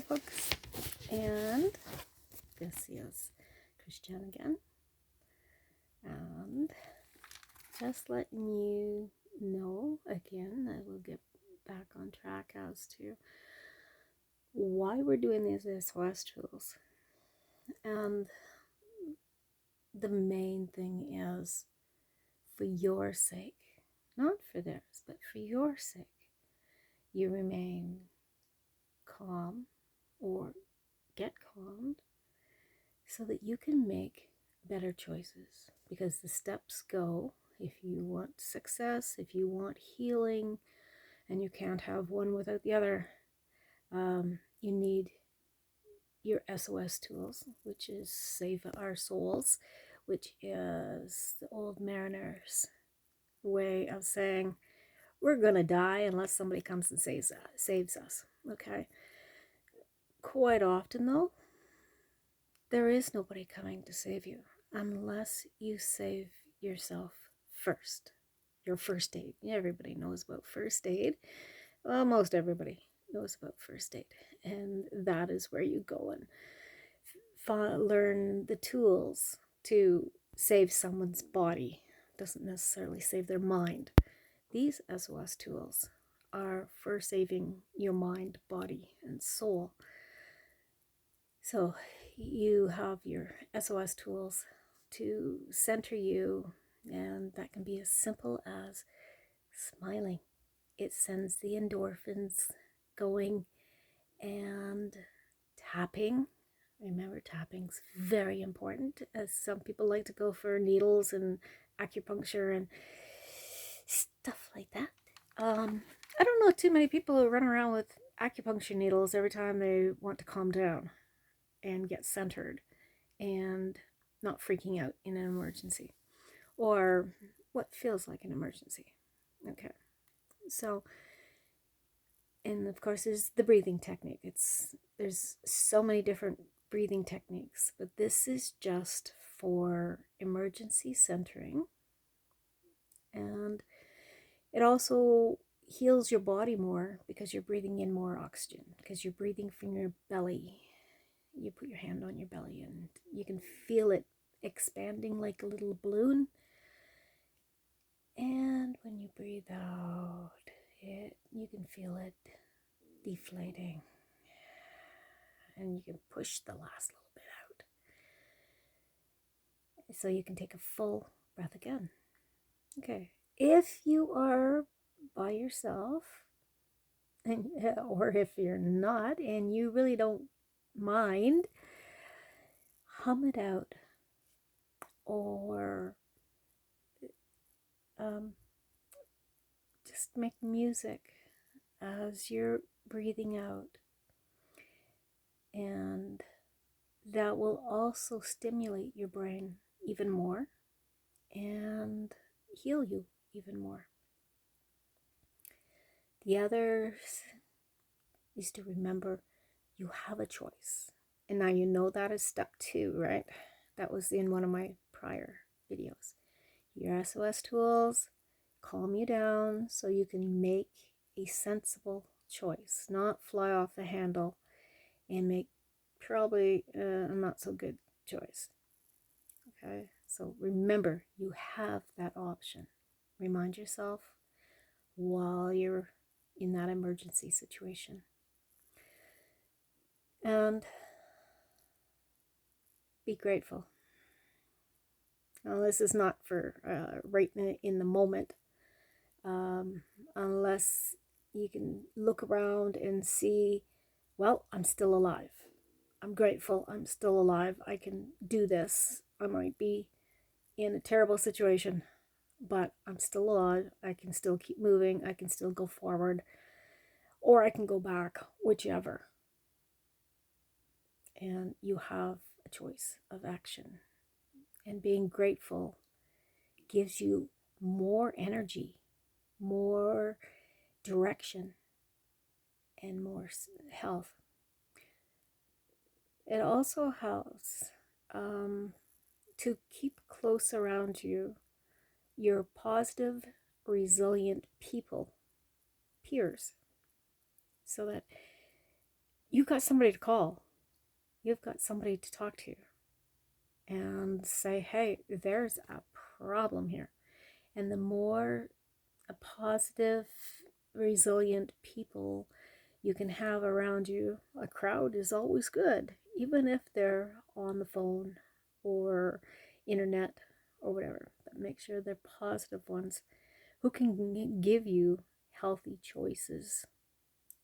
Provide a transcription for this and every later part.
folks, and this is Christian again, and just letting you know again that we'll get back on track as to why we're doing these SOS tools. And the main thing is for your sake, not for theirs, but for your sake, you remain calm or get calmed so that you can make better choices. Because the steps go, if you want success, if you want healing, and you can't have one without the other, you need your SOS tools, which is Save Our Souls, which is the old mariner's way of saying we're gonna die unless somebody comes and saves us. Okay. Quite often though, there is nobody coming to save you unless you save yourself first. Your first aid. Everybody knows about first aid. Well, most everybody knows about first aid, and that is where you go and learn the tools to save someone's body. Doesn't necessarily save their mind. These SOS tools are for saving your mind, body, and soul. So you have your SOS tools to center you, and that can be as simple as smiling. It sends the endorphins going, and tapping. Remember, tapping's very important, as some people like to go for needles and acupuncture and stuff like that. I don't know too many people who run around with acupuncture needles every time they want to calm down and get centered and not freaking out in an emergency or what feels like an emergency. Okay, so, and of course there's the breathing technique. There's so many different breathing techniques, but this is just for emergency centering, and it also heals your body more because you're breathing in more oxygen, because you're breathing from your belly. You put your hand on your belly and you can feel it expanding like a little balloon. And when you breathe out, you can feel it deflating. And you can push the last little bit out. So you can take a full breath again. Okay. If you are by yourself, or if you're not and you really don't mind, hum it out, or just make music as you're breathing out, and that will also stimulate your brain even more and heal you even more. The other is to remember you have a choice. And now you know that is step 2, right? That was in one of my prior videos. Your SOS tools calm you down so you can make a sensible choice, not fly off the handle and make probably a not so good choice. Okay, so remember, you have that option. Remind yourself while you're in that emergency situation. And be grateful. Now, this is not for right in the moment, unless you can look around and see, well, I'm still alive. I'm grateful I'm still alive. I can do this. I might be in a terrible situation, but I'm still alive. I can still keep moving. I can still go forward, or I can go back, whichever. And you have a choice of action. And being grateful gives you more energy, more direction, and more health. It also helps to keep close around you your positive, resilient people, peers, so that you've got somebody to call. You've got somebody to talk to and say, hey, there's a problem here. And the more a positive, resilient people you can have around you, a crowd is always good, even if they're on the phone or internet or whatever. But make sure they're positive ones who can give you healthy choices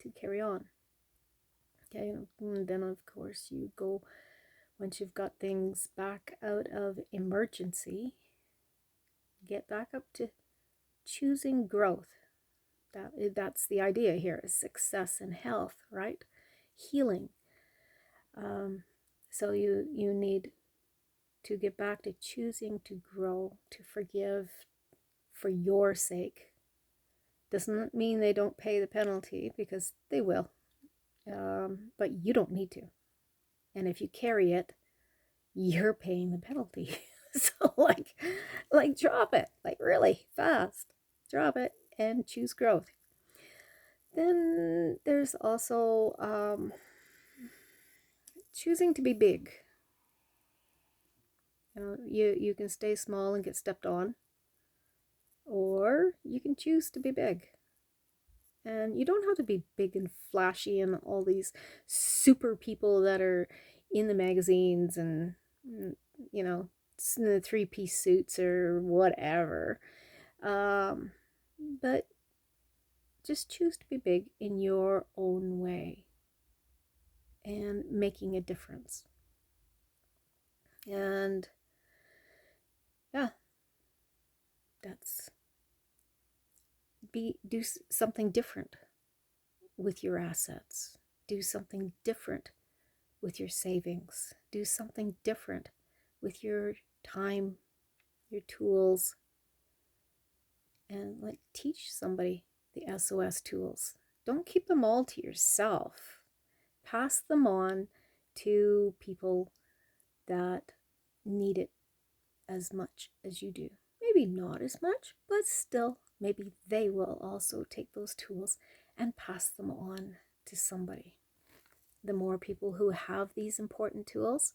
to carry on. Okay, and then of course you go, once you've got things back out of emergency, get back up to choosing growth. That's the idea here, is success and health, right? Healing. So you need to get back to choosing to grow, to forgive for your sake. Doesn't mean they don't pay the penalty, because they will, but you don't need to. And if you carry it, you're paying the penalty. So like drop it, like really fast. Drop it and choose growth. Then there's also choosing to be big. You can stay small and get stepped on, or you can choose to be big. And you don't have to be big and flashy and all these super people that are in the magazines and, you know, in the three-piece suits or whatever. But just choose to be big in your own way and making a difference. And yeah, do something different with your assets. Do something different with your savings. Do something different with your time, your tools, and like teach somebody the SOS tools. Don't keep them all to yourself. Pass them on to people that need it as much as you do. Maybe not as much, but still, maybe they will also take those tools and pass them on to somebody. The more people who have these important tools,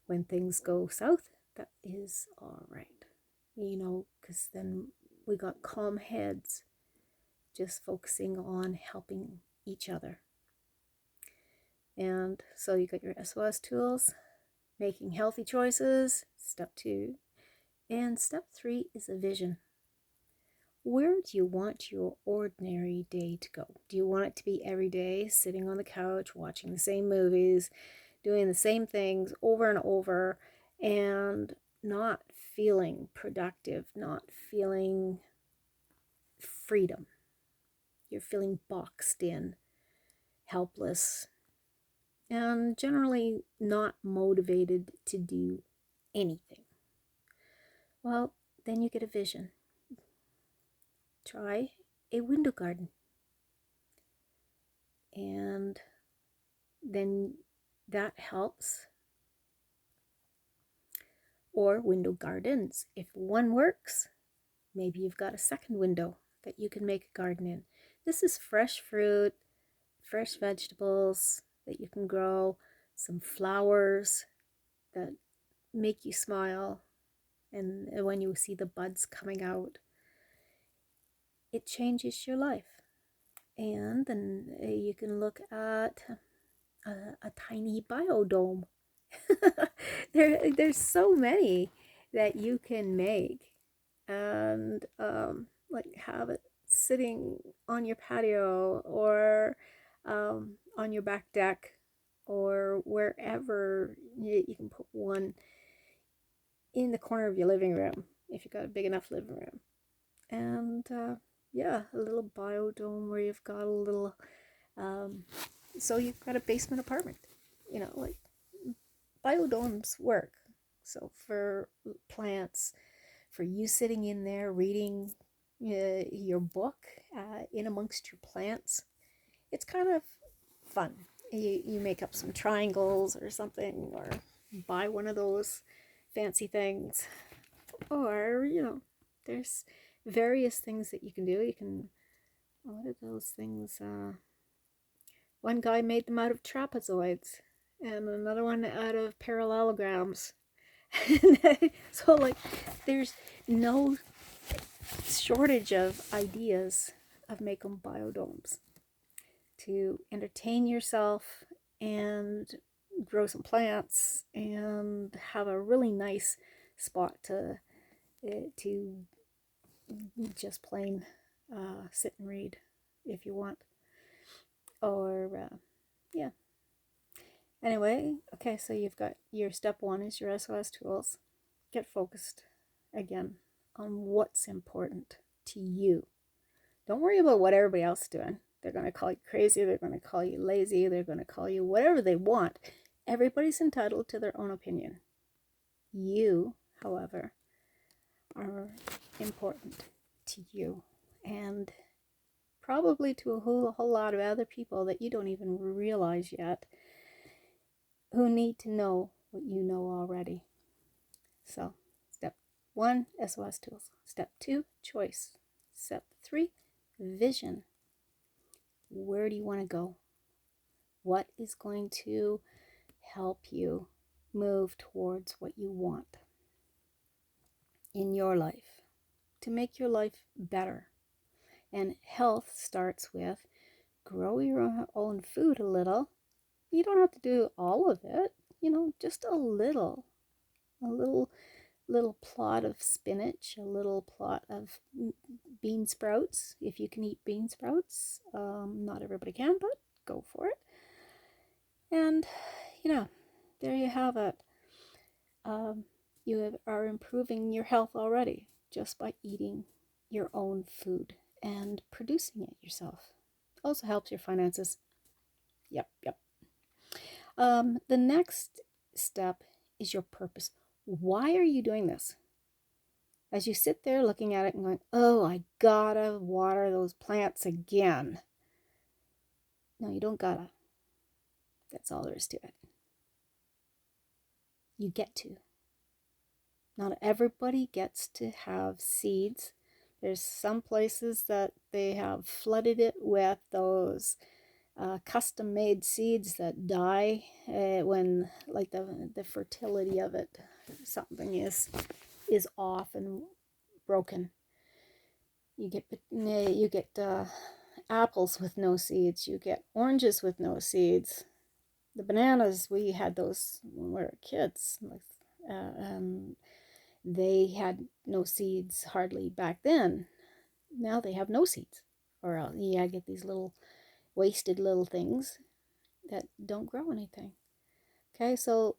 when things go south, that is all right. Because then we got calm heads just focusing on helping each other. And so you got your SOS tools, making healthy choices, step 2. And step 3 is a vision. Where do you want your ordinary day to go? Do you want it to be every day sitting on the couch, watching the same movies, doing the same things over and over, and not feeling productive, not feeling freedom? You're feeling boxed in, helpless, and generally not motivated to do anything. Well, then you get a vision. Try a window garden. And then that helps. Or window gardens. If one works, maybe you've got a second window that you can make a garden in. This is fresh fruit, fresh vegetables that you can grow, some flowers that make you smile, and when you see the buds coming out, it changes your life. And then you can look at a tiny biodome. There's so many that you can make, and like have it sitting on your patio or on your back deck or wherever. You can put one in the corner of your living room if you've got a big enough living room. And yeah, a little biodome where you've got a little so you've got a basement apartment, like biodomes work. So for plants, for you sitting in there reading your book in amongst your plants, it's kind of fun. You make up some triangles or something, or buy one of those fancy things, or there's various things that you can do. You can, what are those things? One guy made them out of trapezoids, and another one out of parallelograms. So, like, there's no shortage of ideas of making biodomes to entertain yourself and grow some plants and have a really nice spot to just plain sit and read if you want. Or yeah. Anyway, okay, so you've got your step one is your SOS tools. Get focused again on what's important to you. Don't worry about what everybody else is doing. They're going to call you crazy. They're going to call you lazy. They're going to call you whatever they want. Everybody's entitled to their own opinion. You, however, are important to you, and probably to a whole lot of other people that you don't even realize yet, who need to know what you know already. So, step 1, SOS tools. Step 2, choice. Step 3, vision. Where do you want to go? What is going to help you move towards what you want in your life, to make your life better? And health starts with grow your own food a little. You don't have to do all of it, just a little plot of spinach, a little plot of bean sprouts, if you can eat bean sprouts. Not everybody can, but go for it. And there you have it. You are improving your health already just by eating your own food and producing it yourself. Also helps your finances. Yep. The next step is your purpose. Why are you doing this? As you sit there looking at it and going, oh, I gotta water those plants again. No, you don't gotta. That's all there is to it. You get to. Not everybody gets to have seeds. There's some places that they have flooded it with those custom-made seeds that die when, like, the fertility of it, something is off and broken. You get apples with no seeds. You get oranges with no seeds. The bananas, we had those when we were kids. They had no seeds hardly back then. Now they have no seeds. Or I get these little wasted little things that don't grow anything. Okay, so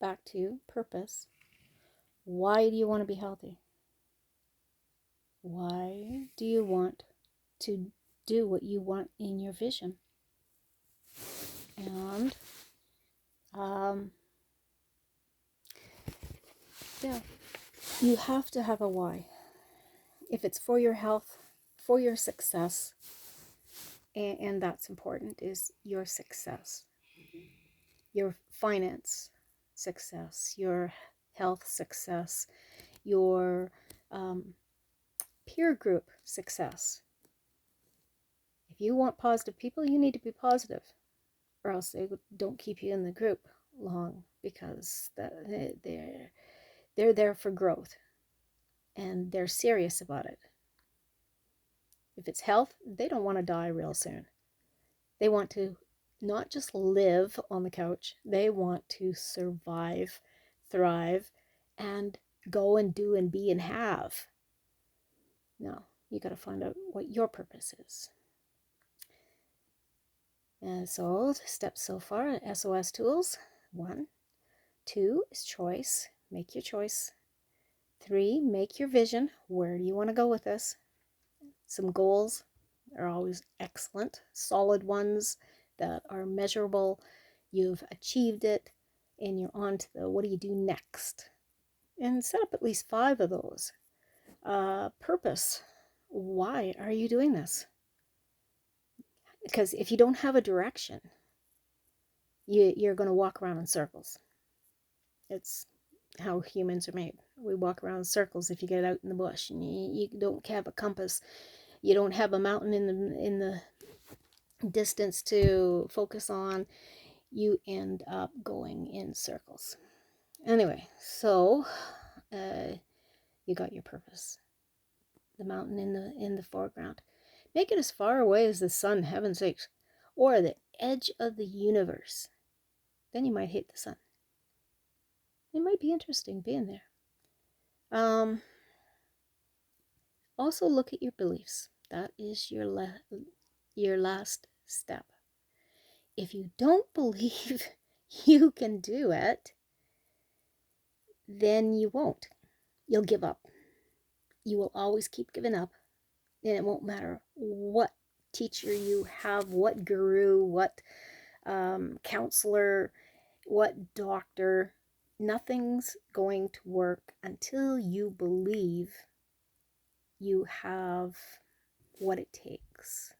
back to purpose. Why do you want to be healthy? Why do you want to do what you want in your vision? And you have to have a why. If it's for your health, for your success, and that's important, is your success, your finance success, your health success, your peer group success. If you want positive people, you need to be positive, or else they don't keep you in the group long, because they're there for growth and they're serious about it. If it's health, they don't want to die real soon. They want to not just live on the couch, they want to survive, thrive, and go and do and be and have. No, you got to find out what your purpose is. And so, steps so far, SOS tools. 1. 2 is choice. Make your choice. 3, make your vision. Where do you want to go with this? Some goals are always excellent. Solid ones that are measurable. You've achieved it, and you're on to the what do you do next? And set up at least 5 of those. Purpose. Why are you doing this? Because if you don't have a direction, you're going to walk around in circles. It's how humans are made. We walk around in circles if you get out in the bush and you don't have a compass. you don't have a mountain in the distance to focus on, you end up going in circles. Anyway, so you got your purpose. The mountain in the foreground. Make it as far away as the sun, heaven's sakes, or the edge of the universe. Then you might hit the sun. It might be interesting being there. Also look at your beliefs. That is your last step. If you don't believe you can do it, then you won't. You'll give up. You will always keep giving up, and it won't matter what teacher you have, what guru, what counselor, what doctor. Nothing's going to work until you believe you have what it takes.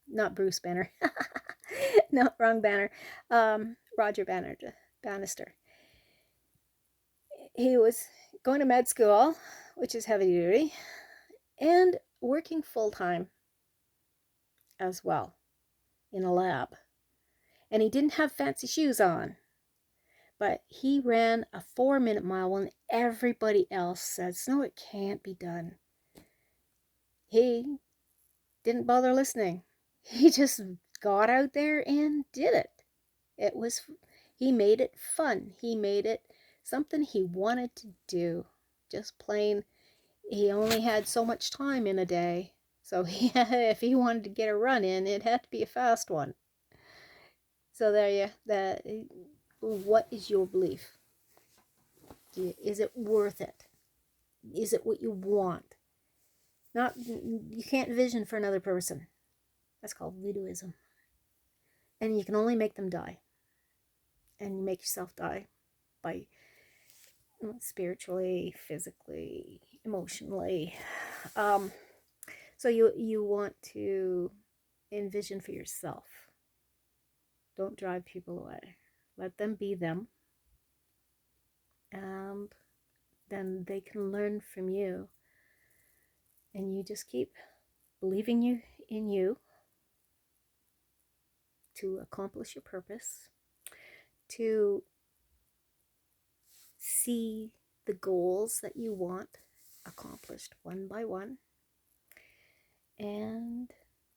Not Bruce Banner. No, wrong Banner. Roger Bannister. He was going to med school, which is heavy duty, and working full-time as well in a lab. And he didn't have fancy shoes on, but he ran a 4-minute mile when everybody else says, no, it can't be done. He didn't bother listening. He just got out there and did it. He made it fun. He made it something he wanted to do. Just plain, he only had so much time in a day. So if he wanted to get a run in, it had to be a fast one. So there you, what is your belief? Is it worth it? Is it what you want? You can't vision for another person. That's called voodooism. And you can only make them die. And you make yourself die by spiritually, physically, emotionally. So you want to envision for yourself. Don't drive people away. Let them be them. And then they can learn from you. And you just keep believing in you to accomplish your purpose, to see the goals that you want accomplished one by one, and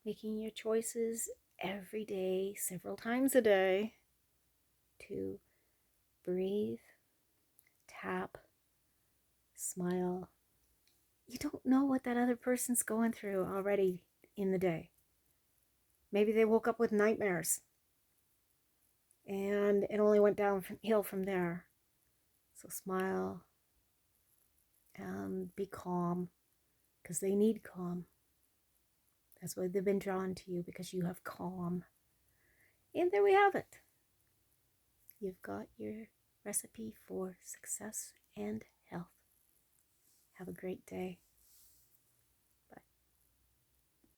making your choices every day, several times a day, to breathe, tap, smile. You don't know what that other person's going through already in the day. Maybe they woke up with nightmares and it only went downhill from there. So smile and be calm, because they need calm. That's why they've been drawn to you, because you have calm. And there we have it. You've got your recipe for success and health. Have a great day.